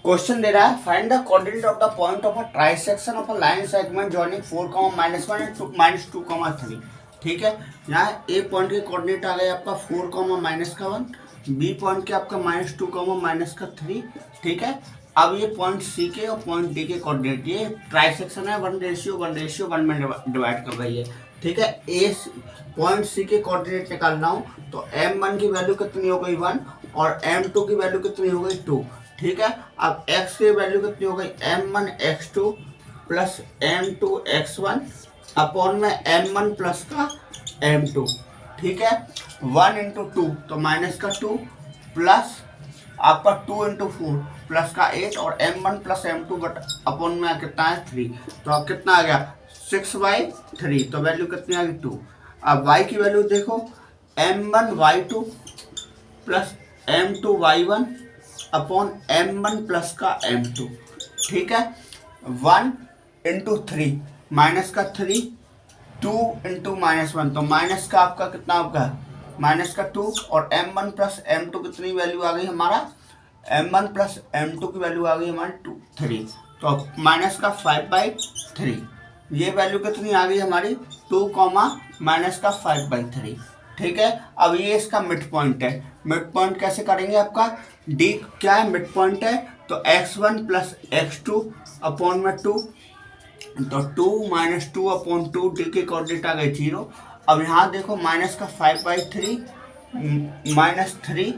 Question दे रहा है find the coordinate of the point of a trisection of a line segment joining 4, -1 and -2, 3। ठीक है, यहाँ ए point के कोऑर्डिनेट आ गए आपका 4, -1, बी पॉइंट के आपका -2, -3। ठीक है, अब ये पॉइंट सी के और पॉइंट डी के कोऑर्डिनेट, ये ट्राइसेक्शन है 1:1:1 में डिवाइड कर रही है। ठीक है, ए पॉइंट सी के कोऑर्डिनेट निकालना हो तो m1 की वैल्यू कितनी हो गई 1 और m2 की वैल्यू कितनी हो गई 2। ठीक है, अब x की वैल्यू कितनी हो गई m1 x2 plus m2 x1 upon में m1 प्लस का m2। ठीक है, 1 इंटू 2 तो माइनस का 2 प्लस आपका 2 इंटू 4 प्लस का 8 और m1 plus m2 but upon में कितना है 3। तो अब कितना आ गया 6/3, तो वैल्यू कितनी आ गई 2। अब y की वैल्यू देखो m1 y2 plus m2 y1 upon m1 plus का m2। ठीक है, 1 इंटू 3 माइनस का 3, 2 इंटू -1 तो माइनस का आपका कितना होगा माइनस का 2 और m1 प्लस m2 कितनी वैल्यू आ गई हमारा m1 प्लस m2 की वैल्यू आ गई हमारी 3, तो माइनस का 5/3। ये वैल्यू कितनी आ गई हमारी 2, माइनस का 5/3। ठीक है, अब ये इसका मिड पॉइंट है। मिड पॉइंट कैसे करेंगे, आपका डी क्या है मिड पॉइंट है तो x1 प्लस x2 अपॉन में 2, तो 2 - 2 अपॉन 2 डी के कोऑर्डिनेट आ गए 0। अब यहाँ देखो माइनस का 5/3 -3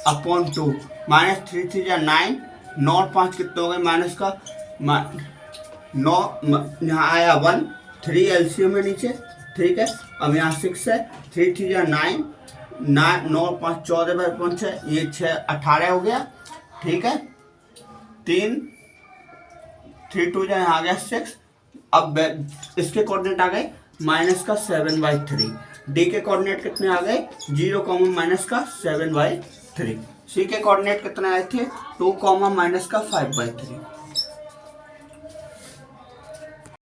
अपॉन 2 -3 3 या 9, 9 और 5 कितने हो गए माइनस का 9, यहाँ आया 1, 3 एलसीएम में नीचे। ठीक है, अब यहाँ 6 है, 3 3 या 9, 9 और 5 14/5, ये 6 18 हो गया। ठीक है, 3 3 2 यहाँ आ गया 6। अब इसके कोऑर्डिनेट आ गए माइनस का 7/3। डी के कोऑर्डिनेट कितने आ गए 0, माइनस का 7/3। सी के कोऑर्डिनेट कितने आए थे 2, माइनस का 5/3।